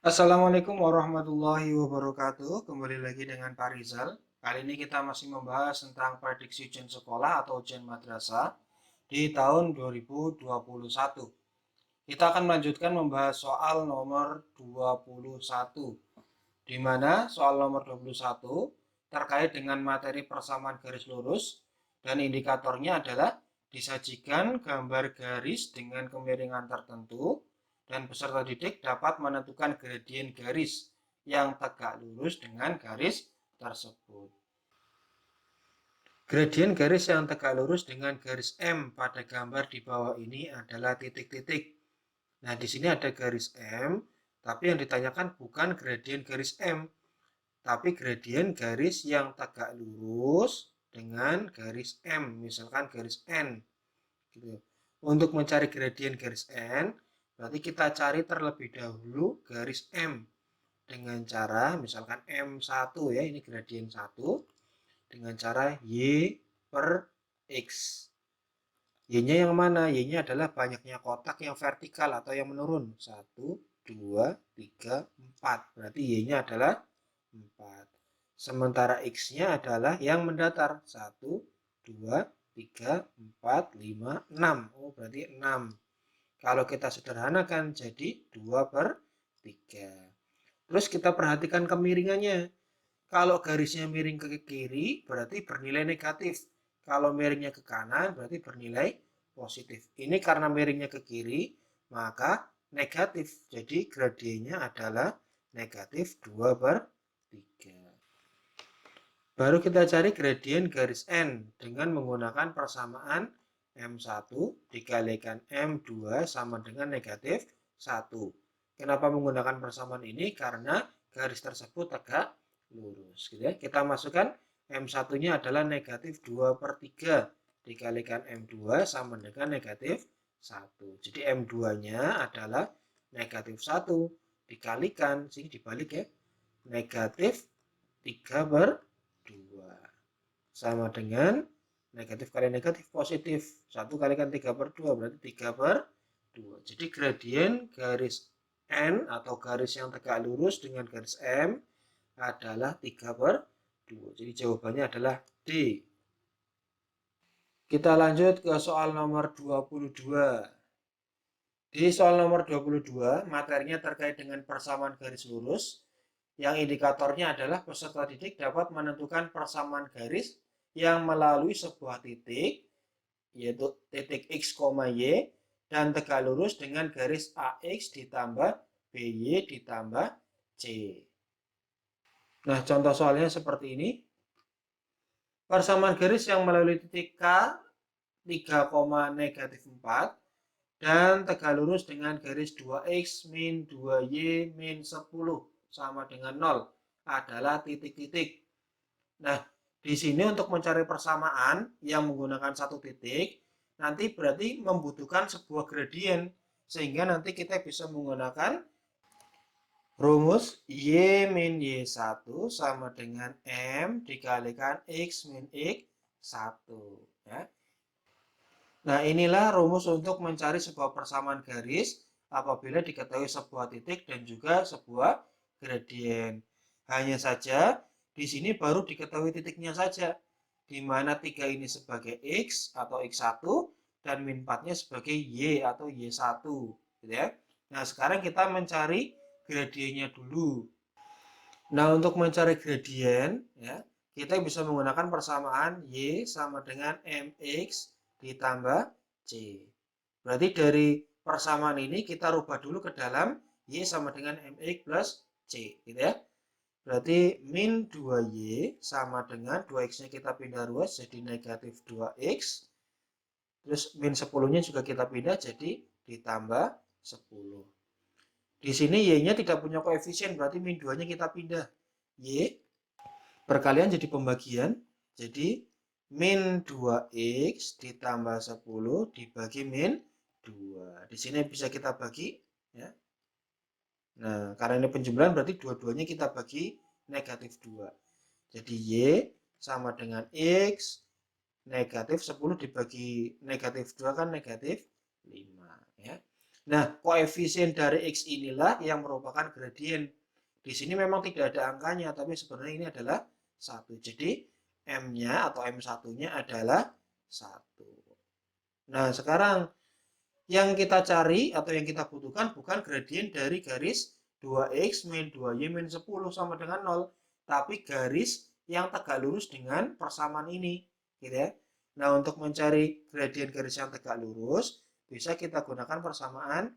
Assalamualaikum warahmatullahi wabarakatuh. Kembali lagi dengan Pak Rizal. Kali ini kita masih membahas tentang prediksi ujian sekolah atau ujian madrasah di tahun 2021. Kita akan melanjutkan membahas soal nomor 21, di mana soal nomor 21 terkait dengan materi persamaan garis lurus dan indikatornya adalah disajikan gambar garis dengan kemiringan tertentu dan peserta didik dapat menentukan gradien garis yang tegak lurus dengan garis tersebut. Gradien garis yang tegak lurus dengan garis M pada gambar di bawah ini adalah titik-titik. Nah, di sini ada garis M, tapi yang ditanyakan bukan gradien garis M, tapi gradien garis yang tegak lurus dengan garis M, misalkan garis N. Gitu. Untuk mencari gradien garis N, berarti kita cari terlebih dahulu garis M dengan cara misalkan M1 ya, ini gradien 1 dengan cara Y per X. Y-nya yang mana? Y-nya adalah banyaknya kotak yang vertikal atau yang menurun. 1, 2, 3, 4. Berarti Y-nya adalah 4. Sementara X-nya adalah yang mendatar. 1, 2, 3, 4, 5, 6. Oh, berarti 6. Kalau kita sederhanakan jadi 2 per 3. Terus kita perhatikan kemiringannya. Kalau garisnya miring ke kiri berarti bernilai negatif. Kalau miringnya ke kanan berarti bernilai positif. Ini karena miringnya ke kiri maka negatif. Jadi gradiennya adalah negatif 2 per 3. Baru kita cari gradien garis N dengan menggunakan persamaan M1 dikalikan M2 sama dengan negatif 1. Kenapa menggunakan persamaan ini? Karena garis tersebut tegak lurus. Gitu ya. Kita masukkan M1-nya adalah negatif 2 per 3 dikalikan M2 sama dengan negatif 1. Jadi M2-nya adalah negatif 1 dikalikan, sini dibalik ya, negatif 3 per 2 sama dengan negatif kali negatif positif. 1 kalikan 3 per 2 berarti 3 per 2. Jadi gradien garis N atau garis yang tegak lurus dengan garis M adalah 3 per 2. Jadi jawabannya adalah D. Kita lanjut ke soal nomor 22. Di soal nomor 22, materinya terkait dengan persamaan garis lurus, yang indikatornya adalah peserta didik dapat menentukan persamaan garis yang melalui sebuah titik, yaitu titik X, Y, dan tegak lurus dengan garis AX ditambah BY ditambah C. Nah, contoh soalnya seperti ini. Persamaan garis yang melalui titik K 3, negatif 4 dan tegak lurus dengan garis 2X min 2Y min 10 sama dengan 0 adalah titik-titik. Nah, di sini untuk mencari persamaan yang menggunakan satu titik, nanti berarti membutuhkan sebuah gradien. Sehingga nanti kita bisa menggunakan rumus Y min Y1 sama dengan M dikalikan X min X1. Ya. Nah, inilah rumus untuk mencari sebuah persamaan garis apabila diketahui sebuah titik dan juga sebuah gradien. Hanya saja di sini baru diketahui titiknya saja, di mana 3 ini sebagai X atau X1 dan min 4-nya sebagai Y atau Y1. Gitu ya. Nah, sekarang kita mencari gradiennya dulu. Nah, untuk mencari gradien, ya, kita bisa menggunakan persamaan Y sama dengan MX ditambah C. Berarti dari persamaan ini kita rubah dulu ke dalam Y sama dengan MX plus C. Gitu ya. Berarti min 2Y sama dengan 2X-nya kita pindah ruas jadi negatif 2X. Terus min 10-nya juga kita pindah jadi ditambah 10. Di sini Y-nya tidak punya koefisien, berarti min 2-nya kita pindah. Y perkalian jadi pembagian, jadi min 2X ditambah 10 dibagi min 2. Di sini bisa kita bagi. Ya. Nah, karena ini penjumlahan berarti dua-duanya kita bagi negatif 2. Jadi Y sama dengan X, negatif 10 dibagi negatif 2 kan negatif 5. Ya. Nah, koefisien dari X inilah yang merupakan gradien. Di sini memang tidak ada angkanya, tapi sebenarnya ini adalah 1. Jadi, M-nya atau M1-nya adalah 1. Nah, sekarang yang kita cari atau yang kita butuhkan bukan gradien dari garis 2x min 2y min 10 sama dengan 0, tapi garis yang tegak lurus dengan persamaan ini, gitu ya. Nah, untuk mencari gradien garis yang tegak lurus, bisa kita gunakan persamaan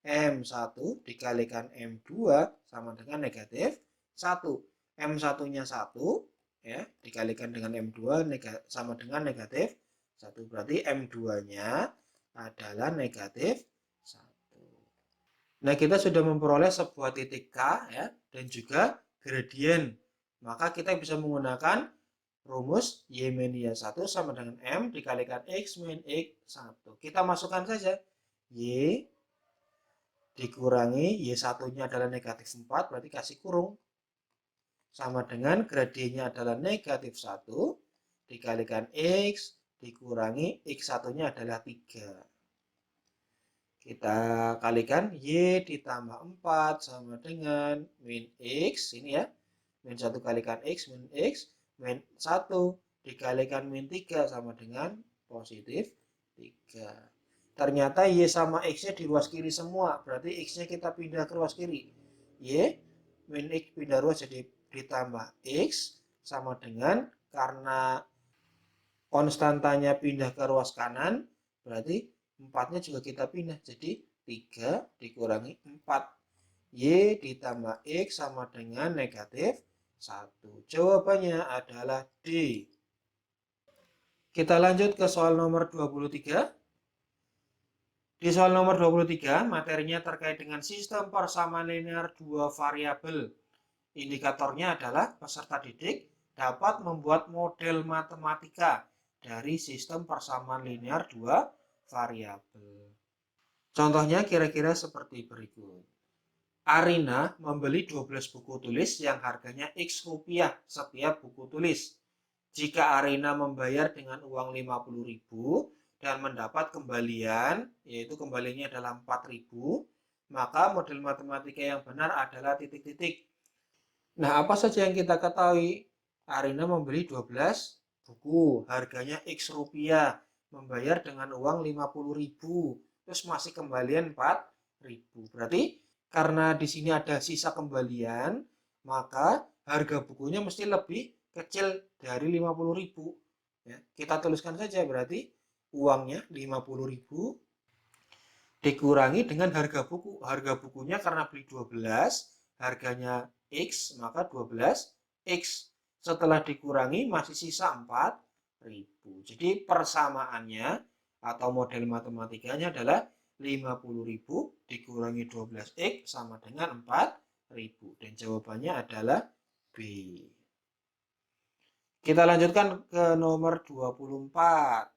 M1 dikalikan M2 sama dengan negatif 1. M1-nya 1, ya, dikalikan dengan M2 sama dengan negatif 1. Berarti M2-nya adalah negatif 1. Nah, kita sudah memperoleh sebuah titik K, ya, dan juga gradien. Maka kita bisa menggunakan rumus Y min Y1 sama dengan M dikalikan X min X1. Kita masukkan saja. Y dikurangi Y1-nya adalah negatif 4, berarti kasih kurung. Sama dengan gradiennya adalah negatif 1, dikalikan X, dikurangi X1-nya adalah 3. Kita kalikan Y ditambah 4 sama dengan min X, ini ya. Min 1 kalikan X, min X, min 1 dikalikan min 3 sama dengan positif 3. Ternyata Y sama X-nya di ruas kiri semua. Berarti X-nya kita pindah ke ruas kiri. Y min X pindah ruas jadi ditambah X sama dengan, karena konstantanya pindah ke ruas kanan, berarti 4-nya juga kita pindah. Jadi 3 dikurangi 4. Y ditambah X sama dengan negatif 1. Jawabannya adalah D. Kita lanjut ke soal nomor 23. Di soal nomor 23, materinya terkait dengan sistem persamaan linear dua variabel. Indikatornya adalah peserta didik dapat membuat model matematika dari sistem persamaan linear dua variabel. Contohnya kira-kira seperti berikut. Arina membeli 12 buku tulis yang harganya X rupiah setiap buku tulis. Jika Arina membayar dengan uang 50.000 dan mendapat kembalian, yaitu kembaliannya adalah 4.000, maka model matematika yang benar adalah titik-titik. Nah, apa saja yang kita ketahui? Arina membeli 12 buku, harganya X rupiah, membayar dengan uang 50.000, terus masih kembalian 4.000. Berarti karena di sini ada sisa kembalian, maka harga bukunya mesti lebih kecil dari 50.000. Ya, kita tuliskan saja, berarti uangnya 50.000 dikurangi dengan harga buku. Harga bukunya karena beli 12, harganya X, maka 12X. Setelah dikurangi masih sisa 4.000. Jadi persamaannya atau model matematikanya adalah 50.000 dikurangi 12X sama dengan 4.000. Dan jawabannya adalah B. Kita lanjutkan ke nomor 24.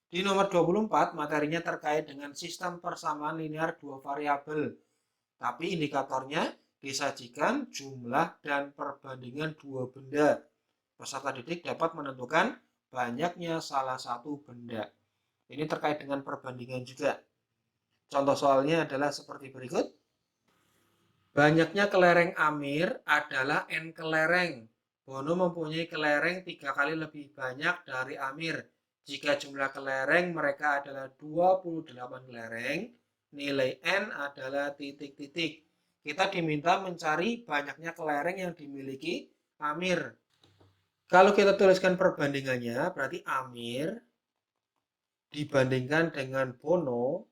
Di nomor 24, materinya terkait dengan sistem persamaan linear dua variabel. Tapi indikatornya disajikan jumlah dan perbandingan dua benda. Peserta didik dapat menentukan banyaknya salah satu benda. Ini terkait dengan perbandingan juga. Contoh soalnya adalah seperti berikut. Banyaknya kelereng Amir adalah N kelereng. Bono mempunyai kelereng 3 kali lebih banyak dari Amir. Jika jumlah kelereng mereka adalah 28 kelereng, nilai N adalah titik-titik. Kita diminta mencari banyaknya kelereng yang dimiliki Amir. Kalau kita tuliskan perbandingannya, berarti Amir dibandingkan dengan Bono,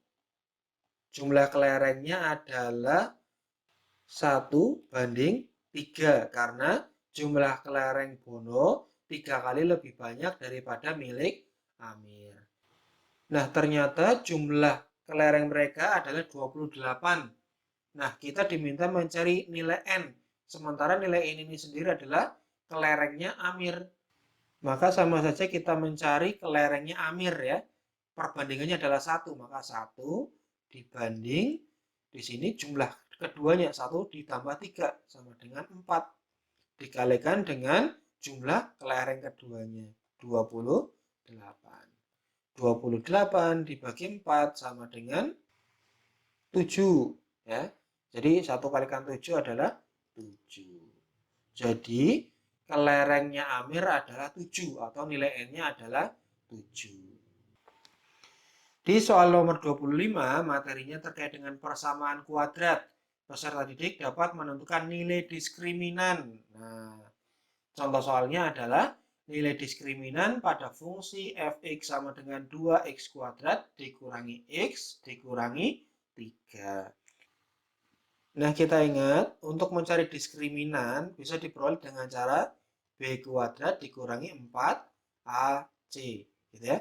jumlah kelerengnya adalah 1:3, karena jumlah kelereng Bono 3 kali lebih banyak daripada milik Amir. Nah, ternyata jumlah kelereng mereka adalah 28. Nah, kita diminta mencari nilai N. Sementara nilai N ini sendiri adalah kelerengnya Amir. Maka sama saja kita mencari kelerengnya Amir ya. Perbandingannya adalah 1, maka 1 dibanding di sini jumlah keduanya 1 ditambah 3 sama dengan 4 dikalikan dengan jumlah kelereng keduanya 28. 28 dibagi 4 sama dengan 7 ya. Jadi 1 kalikan 7 adalah 7. Jadi kelerengnya Amir adalah 7 atau nilai N-nya adalah 7. Di soal nomor 25, materinya terkait dengan persamaan kuadrat. Peserta didik dapat menentukan nilai diskriminan. Nah, contoh soalnya adalah nilai diskriminan pada fungsi fx sama dengan 2x kuadrat dikurangi x dikurangi 3. Nah, kita ingat untuk mencari diskriminan bisa diperoleh dengan cara b kuadrat dikurangi 4ac, gitu ya.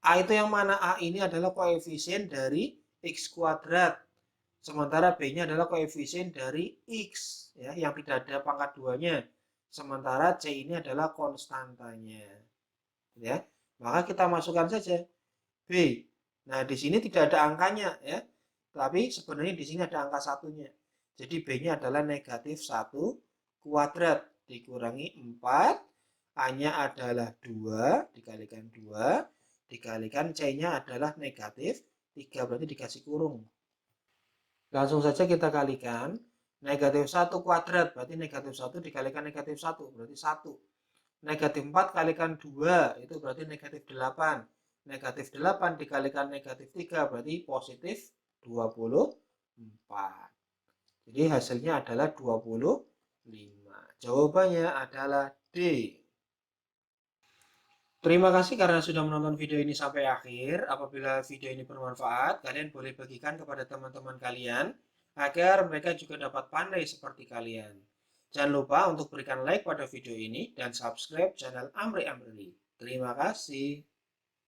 A itu yang mana? A ini adalah koefisien dari x kuadrat. Sementara B-nya adalah koefisien dari X, ya, yang tidak ada pangkat 2-nya. Sementara C ini adalah konstantanya. Ya. Maka kita masukkan saja B. Nah, di sini tidak ada angkanya, ya. Tapi sebenarnya di sini ada angka satunya. Jadi B-nya adalah negatif 1 kuadrat dikurangi 4. A-nya adalah 2 dikalikan 2 dikalikan C-nya adalah negatif 3, berarti dikasih kurung. Langsung saja kita kalikan. Negatif 1 kuadrat berarti negatif 1 dikalikan negatif 1 berarti 1. Negatif 4 kalikan 2 itu berarti negatif 8. Negatif 8 dikalikan negatif 3 berarti positif 24. Jadi hasilnya adalah 25. Jawabannya adalah D. Terima kasih karena sudah menonton video ini sampai akhir. Apabila video ini bermanfaat, kalian boleh bagikan kepada teman-teman kalian agar mereka juga dapat pandai seperti kalian. Jangan lupa untuk berikan like pada video ini dan subscribe channel Amri Amri. Terima kasih.